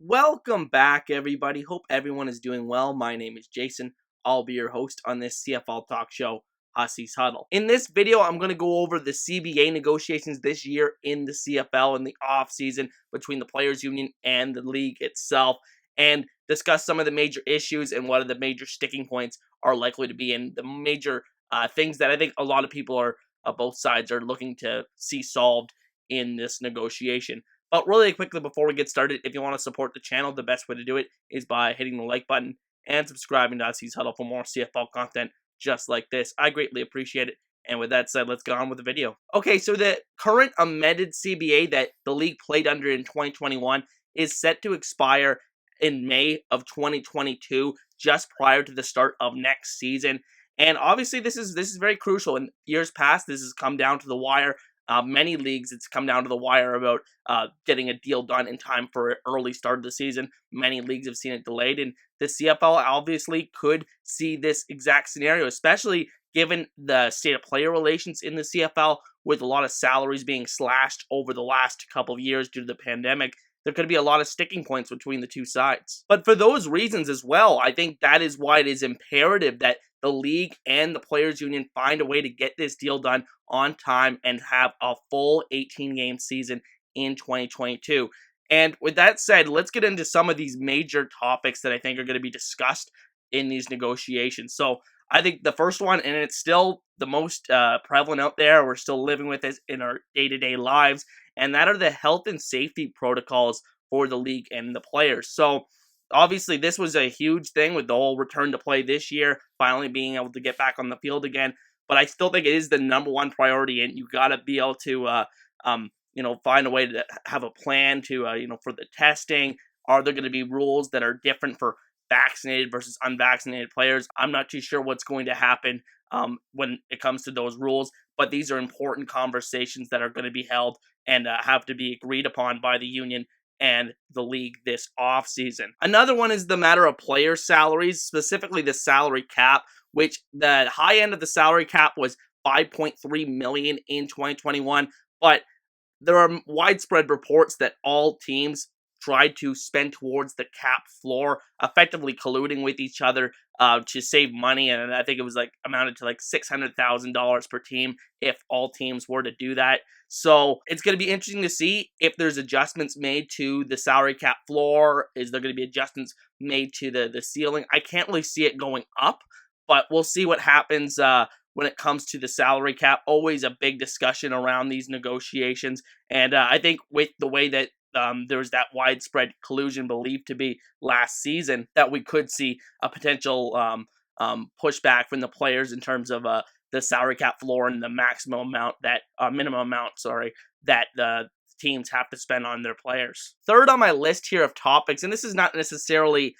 Welcome back, everybody. Hope everyone is doing well. My name is Jason. I'll be your host on this CFL talk show, Hussey's Huddle. In this video, I'm going to go over the CBA negotiations this year in the CFL in the offseason between the Players Union and the league itself, and discuss some of the major issues and what are the major sticking points are likely to be, and the major things that I think a lot of people are, both sides are looking to see solved in this negotiation. But really quickly before we get started, if you want to support the channel, the best way to do it is by hitting the like button and subscribing to Hussey's Huddle for more CFL content just like this. I greatly appreciate it. And with that said, let's get on with the video. Okay, so the current amended CBA that the league played under in 2021 is set to expire in May of 2022, just prior to the start of next season. And obviously, this is very crucial. In years past, this has come down to the wire. Many leagues, it's come down to the wire about getting a deal done in time for an early start of the season. Many leagues have seen it delayed, and the CFL obviously could see this exact scenario, especially given the state of player relations in the CFL, with a lot of salaries being slashed over the last couple of years due to the pandemic. There could be a lot of sticking points between the two sides. But for those reasons as well, I think that is why it is imperative that the league and the Players Union find a way to get this deal done on time and have a full 18-game season in 2022. And with that said, let's get into some of these major topics that I think are going to be discussed in these negotiations. So I think the first one, and it's still the most prevalent out there, we're still living with this in our day-to-day lives, and that are the health and safety protocols for the league and the players. So obviously, this was a huge thing with the whole return to play this year, finally being able to get back on the field again. But I still think it is the number one priority, and you got to be able to, find a way to have a plan to, for the testing. Are there going to be rules that are different for vaccinated versus unvaccinated players? I'm not too sure what's going to happen when it comes to those rules, but these are important conversations that are going to be held and have to be agreed upon by the union and the league this offseason. Another one is the matter of player salaries, specifically the salary cap, which the high end of the salary cap was $5.3 million in 2021, but there are widespread reports that all teams tried to spend towards the cap floor, effectively colluding with each other to save money, and I think it was amounted to $600,000 per team if all teams were to do that. So it's going to be interesting to see if there's adjustments made to the salary cap floor. Is there going to be adjustments made to the ceiling? I can't really see it going up, but we'll see what happens when it comes to the salary cap. Always a big discussion around these negotiations, and I think with the way that there was that widespread collusion believed to be last season, that we could see a potential pushback from the players in terms of the salary cap floor and the minimum amount that the teams have to spend on their players. Third on my list here of topics, and this is not necessarily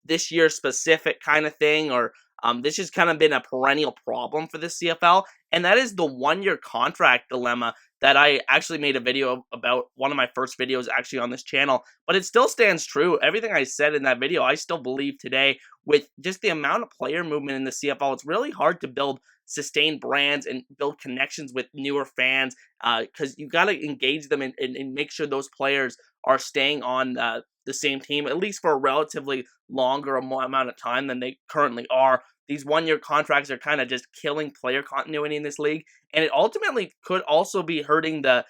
this year specific kind of thing, or this has kind of been a perennial problem for the CFL, and that is the one-year contract dilemma that I actually made a video about, one of my first videos actually on this channel, but it still stands true. Everything I said in that video, I still believe today. With just the amount of player movement in the CFL, it's really hard to build sustained brands and build connections with newer fans because you got to engage them and make sure those players are staying on the same team, at least for a relatively longer amount of time than they currently are. These one-year contracts are kind of just killing player continuity in this league, and it ultimately could also be hurting the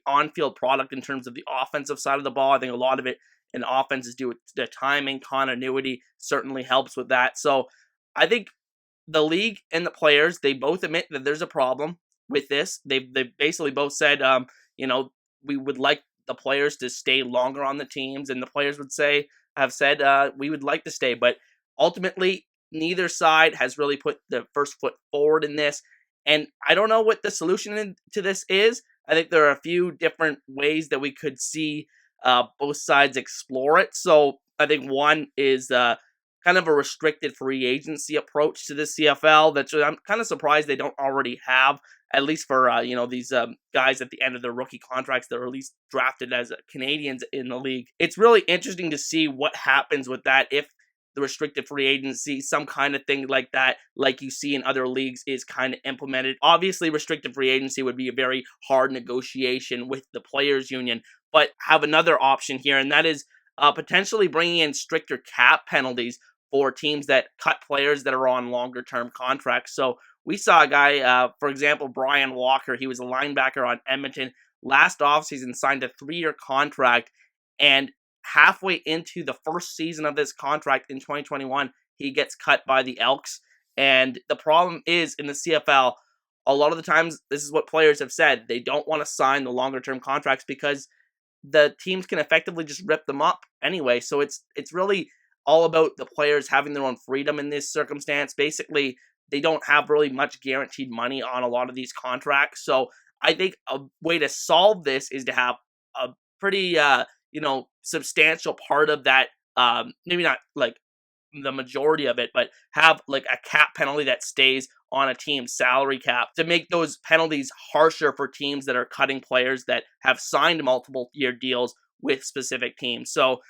on-field product in terms of the offensive side of the ball. I think a lot of it in offense is due to the timing. Continuity certainly helps with that. So I think the league and the players, they both admit that there's a problem with this. They basically both said, we would like the players to stay longer on the teams, and the players have said we would like to stay, but ultimately neither side has really put the first foot forward in this, and I don't know what the solution to this is. I think there are a few different ways that we could see both sides explore it. So I think one is kind of a restricted free agency approach to the CFL. I'm kind of surprised they don't already have, at least for these guys at the end of their rookie contracts that are at least drafted as Canadians in the league. It's really interesting to see what happens with that, if the restricted free agency, some kind of thing like that, like you see in other leagues, is kind of implemented. Obviously, restricted free agency would be a very hard negotiation with the players union, but have another option here, and that is potentially bringing in stricter cap penalties for teams that cut players that are on longer-term contracts. So we saw a guy, for example, Brian Walker. He was a linebacker on Edmonton. Last offseason signed a 3-year contract, and halfway into the first season of this contract in 2021, he gets cut by the Elks. And the problem is in the CFL, a lot of the times, this is what players have said, they don't want to sign the longer-term contracts because the teams can effectively just rip them up anyway. So it's really all about the players having their own freedom in this circumstance. Basically, they don't have really much guaranteed money on a lot of these contracts. So I think a way to solve this is to have a pretty substantial part of that, maybe not like the majority of it, but have like a cap penalty that stays on a team's salary cap to make those penalties harsher for teams that are cutting players that have signed multiple year deals with specific teams. So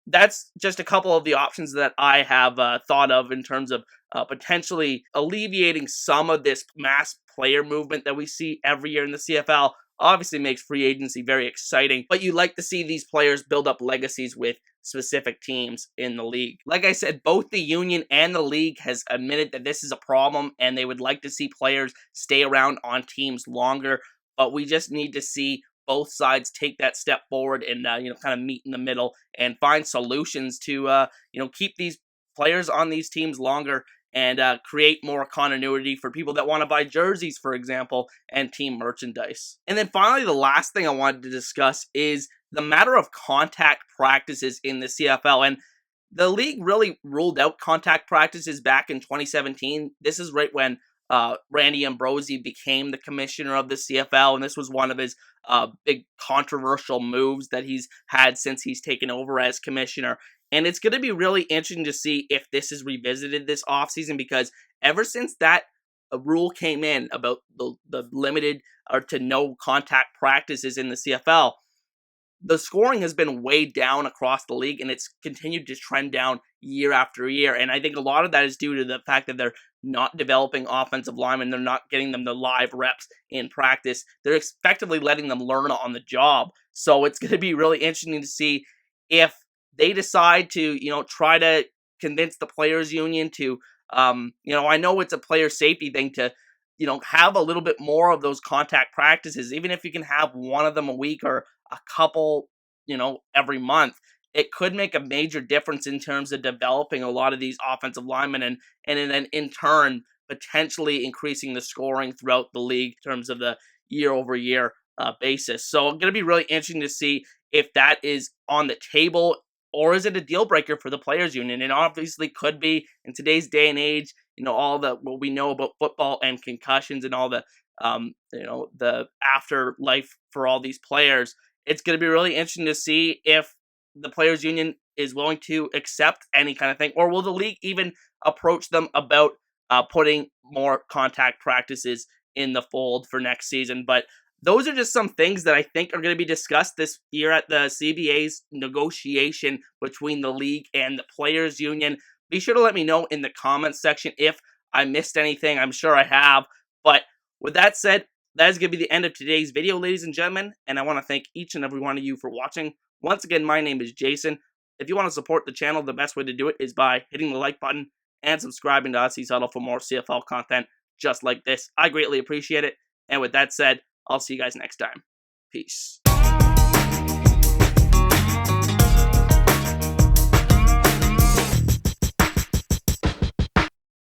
that's just a couple of the options that I have thought of in terms of potentially alleviating some of this mass player movement that we see every year in the CFL. Obviously makes free agency very exciting, but you like to see these players build up legacies with specific teams in the league. Like I said, both the union and the league has admitted that this is a problem and they would like to see players stay around on teams longer, but we just need to see both sides take that step forward and kind of meet in the middle and find solutions to keep these players on these teams longer and create more continuity for people that want to buy jerseys, for example, and team merchandise. And then finally, the last thing I wanted to discuss is the matter of contact practices in the CFL. And the league really ruled out contact practices back in 2017. This is right when Randy Ambrosie became the commissioner of the CFL, and this was one of his big controversial moves that he's had since he's taken over as commissioner. And it's going to be really interesting to see if this is revisited this offseason, because ever since that rule came in about the limited or to no contact practices in the CFL, the scoring has been way down across the league, and it's continued to trend down year after year. And I think a lot of that is due to the fact that they're not developing offensive linemen. They're not getting them the live reps in practice. They're effectively letting them learn on the job. So it's going to be really interesting to see if they decide to, try to convince the players union to, I know it's a player safety thing to, have a little bit more of those contact practices, even if you can have one of them a week or a couple, every month. It could make a major difference in terms of developing a lot of these offensive linemen and then in turn potentially increasing the scoring throughout the league in terms of the year-over-year basis. So it's going to be really interesting to see if that is on the table, or is it a deal breaker for the players union? And obviously could be in today's day and age, all the what we know about football and concussions and all the the afterlife for all these players. It's going to be really interesting to see if the players union is willing to accept any kind of thing, or will the league even approach them about putting more contact practices in the fold for next season. But those are just some things that I think are going to be discussed this year at the CBA's negotiation between the league and the players union. Be sure to let me know in the comments section if I missed anything. I'm sure I have. But with that said, that is going to be the end of today's video, ladies and gentlemen. And I want to thank each and every one of you for watching. Once again, my name is Jason. If you want to support the channel, the best way to do it is by hitting the like button and subscribing to Aussie's Huddle for more CFL content just like this. I greatly appreciate it. And with that said, I'll see you guys next time. Peace.